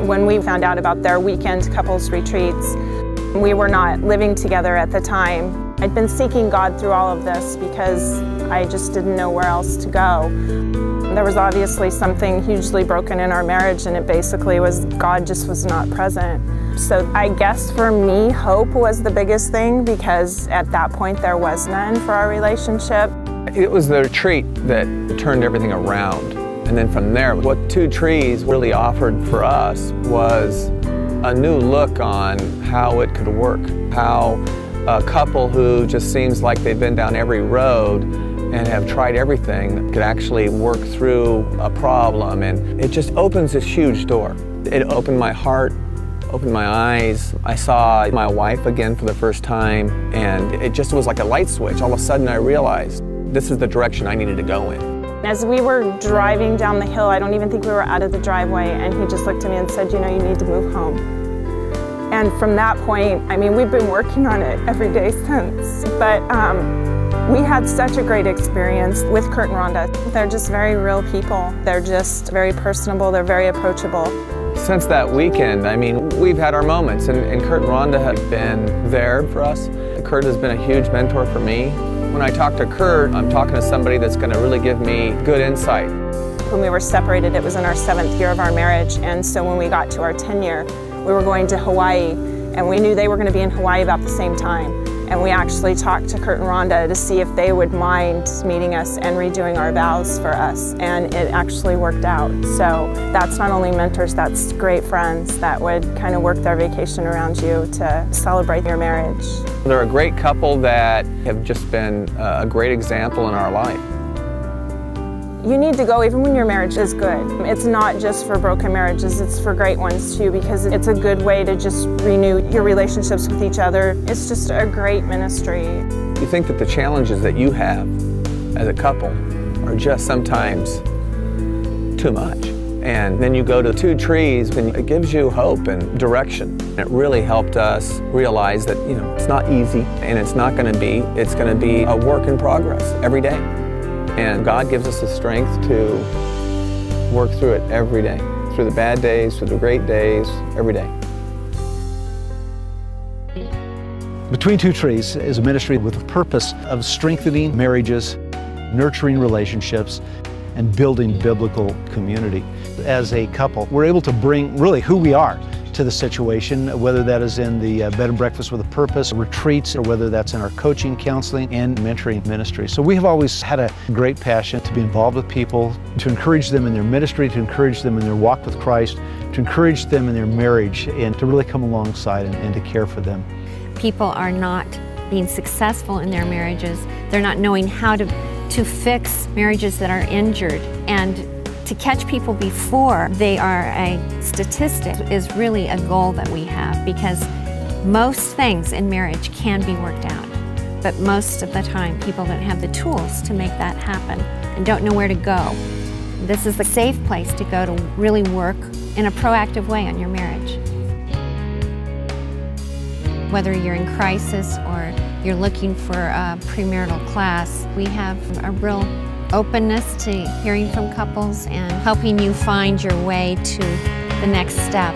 when we found out about their weekend couples retreats. We were not living together at the time. I'd been seeking God through all of this because I just didn't know where else to go. There was obviously something hugely broken in our marriage, and it basically was God just was not present. So I guess for me, hope was the biggest thing, because at that point there was none for our relationship. It was the retreat that turned everything around. And then from there, what Two Trees really offered for us was a new look on how it could work, how a couple who just seems like they've been down every road and have tried everything could actually work through a problem. And it just opens this huge door. It opened my heart, opened my eyes. I saw my wife again for the first time, and it just was like a light switch. All of a sudden I realized this is the direction I needed to go in. As we were driving down the hill, I don't even think we were out of the driveway, and he just looked at me and said, you know, you need to move home. And from that point, I mean, we've been working on it every day since, but we had such a great experience with Kurt and Rhonda. They're just very real people. They're just very personable, they're very approachable. Since that weekend, I mean, we've had our moments, and Kurt and Rhonda have been there for us. Kurt has been a huge mentor for me. When I talk to Kurt, I'm talking to somebody that's going to really give me good insight. When we were separated, it was in our 7th year of our marriage, and so when we got to our 10th year, we were going to Hawaii, and we knew they were going to be in Hawaii about the same time. And we actually talked to Kurt and Rhonda to see if they would mind meeting us and redoing our vows for us, and it actually worked out. So that's not only mentors, that's great friends that would kind of work their vacation around you to celebrate your marriage. They're a great couple that have just been a great example in our life. You need to go even when your marriage is good. It's not just for broken marriages, it's for great ones too, because it's a good way to just renew your relationships with each other. It's just a great ministry. You think that the challenges that you have as a couple are just sometimes too much. And then you go to Two Trees and it gives you hope and direction. It really helped us realize that, you know, it's not easy and it's not going to be. It's going to be a work in progress every day. And God gives us the strength to work through it every day, through the bad days, through the great days, every day. Between Two Trees is a ministry with the purpose of strengthening marriages, nurturing relationships, and building biblical community. As a couple, we're able to bring really who we are to the situation, whether that is in the bed and breakfast with a purpose, retreats, or whether that's in our coaching, counseling, and mentoring ministry. So we have always had a great passion to be involved with people, to encourage them in their ministry, to encourage them in their walk with Christ, to encourage them in their marriage, and to really come alongside and to care for them. People are not being successful in their marriages. They're not knowing how to fix marriages that are injured, and to catch people before they are a statistic is really a goal that we have, because most things in marriage can be worked out, but most of the time people don't have the tools to make that happen and don't know where to go. This is the safe place to go to really work in a proactive way on your marriage. Whether you're in crisis or you're looking for a premarital class, we have a real openness to hearing from couples and helping you find your way to the next step.